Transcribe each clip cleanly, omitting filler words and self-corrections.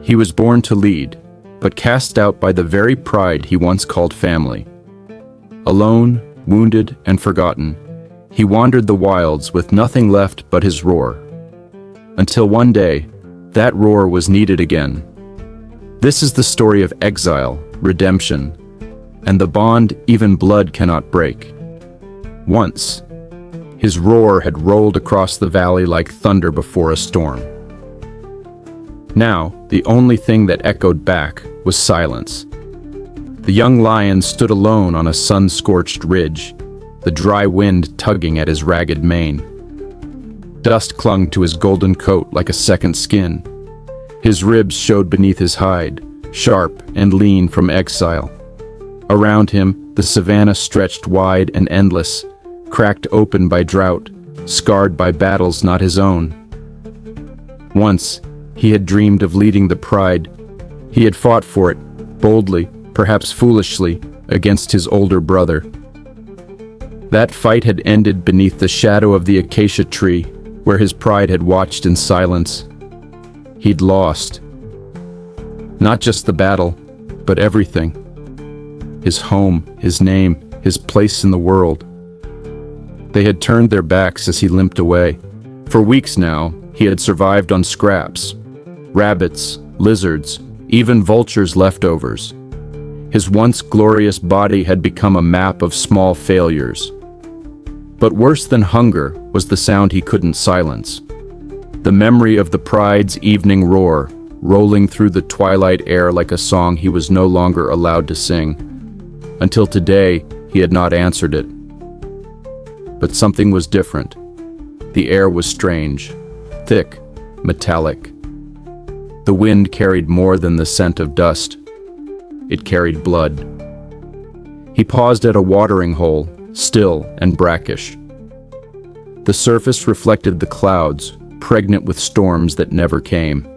He was born to lead, but cast out by the very pride he once called family. Alone, wounded, and forgotten, he wandered the wilds with nothing left but his roar. Until one day, that roar was needed again. This is the story of exile, redemption, and the bond even blood cannot break. Once, his roar had rolled across the valley like thunder before a storm. Now, the only thing that echoed back was silence. The young lion stood alone on a sun-scorched ridge, the dry wind tugging at his ragged mane. Dust clung to his golden coat like a second skin. His ribs showed beneath his hide, sharp and lean from exile. Around him, the savannah stretched wide and endless, cracked open by drought, scarred by battles not his own. Once, he had dreamed of leading the pride. He had fought for it, boldly, perhaps foolishly, against his older brother. That fight had ended beneath the shadow of the acacia tree, where his pride had watched in silence. He'd lost. Not just the battle, but everything. His home, his name, his place in the world. They had turned their backs as he limped away. For weeks now, he had survived on scraps. Rabbits, lizards, even vultures' leftovers. His once glorious body had become a map of small failures. But worse than hunger was the sound he couldn't silence. The memory of the pride's evening roar, rolling through the twilight air like a song he was no longer allowed to sing. Until today, he had not answered it. But something was different. The air was strange, thick, metallic. The wind carried more than the scent of dust. It carried blood. He paused at a watering hole, still and brackish. The surface reflected the clouds, pregnant with storms that never came.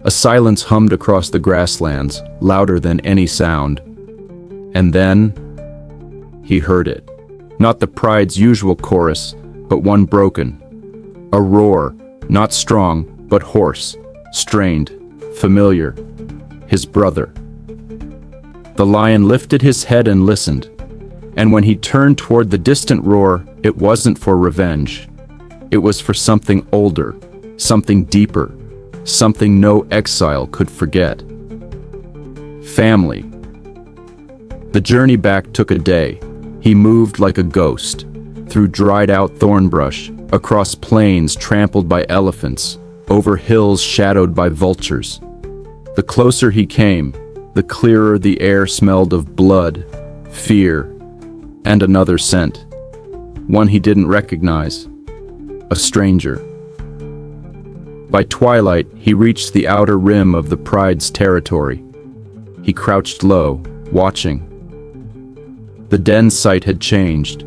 A silence hummed across the grasslands, louder than any sound. And then, he heard it. Not the pride's usual chorus, but one broken. A roar, not strong, but hoarse, strained, familiar. His brother. The lion lifted his head and listened, and when he turned toward the distant roar, it wasn't for revenge. It was for something older, something deeper, something no exile could forget. Family. The journey back took a day. He moved like a ghost, through dried-out thorn brush, across plains trampled by elephants, over hills shadowed by vultures. The closer he came, the clearer the air smelled of blood, fear, and another scent. One he didn't recognize. A stranger. By twilight, he reached the outer rim of the pride's territory. He crouched low, watching. The den site had changed.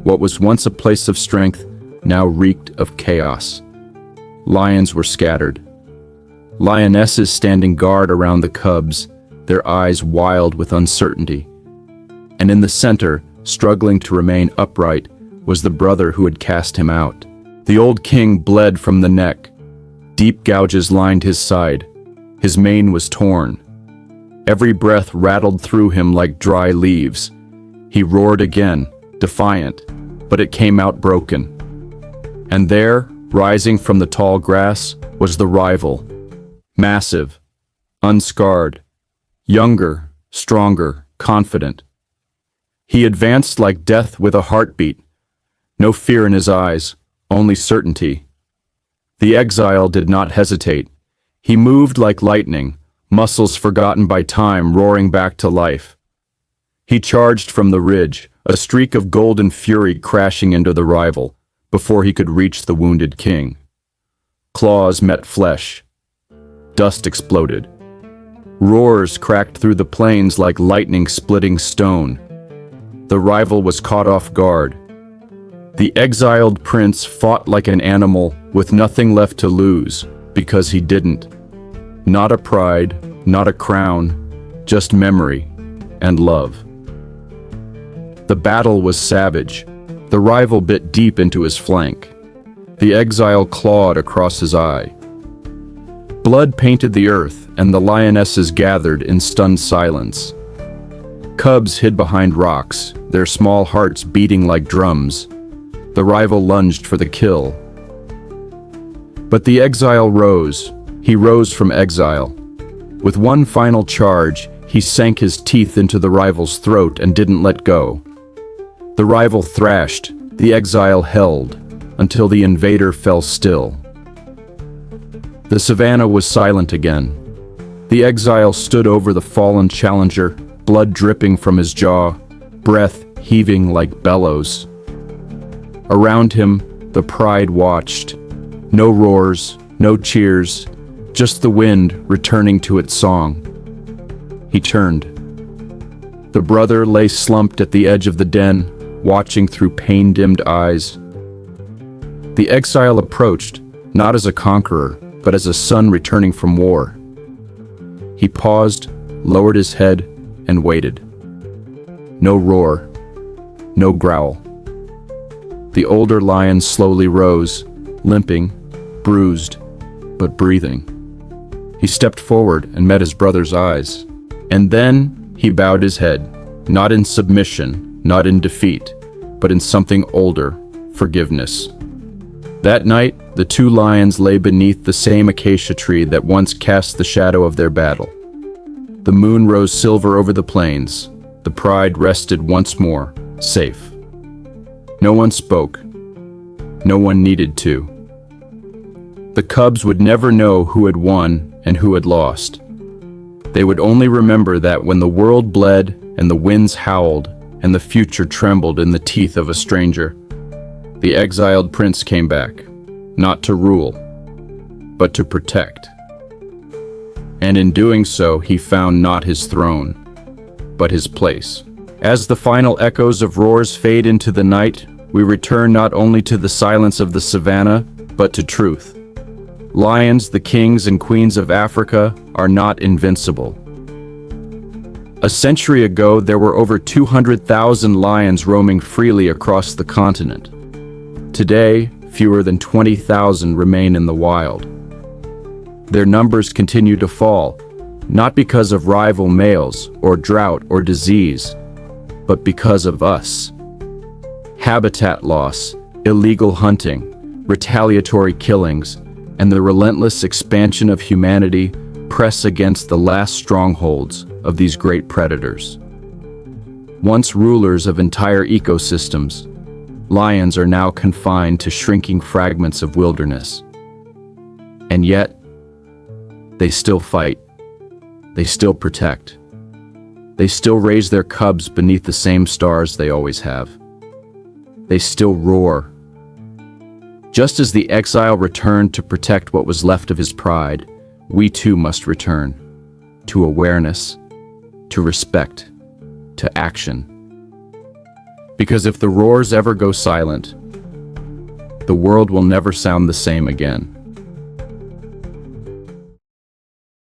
What was once a place of strength now reeked of chaos. Lions were scattered. Lionesses standing guard around the cubs, their eyes wild with uncertainty. And in the center, struggling to remain upright, was the brother who had cast him out. The old king bled from the neck. Deep gouges lined his side. His mane was torn. Every breath rattled through him like dry leaves. He roared again, defiant, but it came out broken. And there, rising from the tall grass, was the rival. Massive, unscarred, younger, stronger, confident. He advanced like death with a heartbeat. No fear in his eyes, only certainty. The exile did not hesitate. He moved like lightning, muscles forgotten by time roaring back to life. He charged from the ridge, a streak of golden fury crashing into the rival, before he could reach the wounded king. Claws met flesh. Dust exploded. Roars cracked through the plains like lightning splitting stone. The rival was caught off guard. The exiled prince fought like an animal with nothing left to lose, because he didn't. Not a pride, not a crown, just memory and love. The battle was savage. The rival bit deep into his flank. The exile clawed across his eye. Blood painted the earth, and the lionesses gathered in stunned silence. Cubs hid behind rocks, their small hearts beating like drums. The rival lunged for the kill. But the exile rose. He rose from exile. With one final charge, he sank his teeth into the rival's throat and didn't let go. The rival thrashed, the exile held, until the invader fell still. The Savannah was silent again. The exile stood over the fallen challenger, blood dripping from his jaw, breath heaving like bellows. Around him, the pride watched. No roars, no cheers, just the wind returning to its song. He turned. The brother lay slumped at the edge of the den, watching through pain-dimmed eyes. The exile approached, not as a conqueror, but as a son returning from war. He paused, lowered his head, and waited. No roar, no growl. The older lion slowly rose, limping, bruised, but breathing. He stepped forward and met his brother's eyes. And then he bowed his head, not in submission, not in defeat, but in something older, forgiveness. That night, the two lions lay beneath the same acacia tree that once cast the shadow of their battle. The moon rose silver over the plains. The pride rested once more, safe. No one spoke. No one needed to. The cubs would never know who had won and who had lost. They would only remember that when the world bled and the winds howled and the future trembled in the teeth of a stranger, the exiled prince came back, not to rule, but to protect. And in doing so, he found not his throne, but his place. As the final echoes of roars fade into the night, we return not only to the silence of the savannah, but to truth. Lions, the kings and queens of Africa, are not invincible. A century ago, there were over 200,000 lions roaming freely across the continent. Today, fewer than 20,000 remain in the wild. Their numbers continue to fall, not because of rival males or drought or disease, but because of us. Habitat loss, illegal hunting, retaliatory killings, and the relentless expansion of humanity press against the last strongholds of these great predators. Once rulers of entire ecosystems, lions are now confined to shrinking fragments of wilderness. And yet, they still fight. They still protect. They still raise their cubs beneath the same stars they always have. They still roar. Just as the exile returned to protect what was left of his pride, we too must return to awareness, to respect, to action. Because if the roars ever go silent, the world will never sound the same again.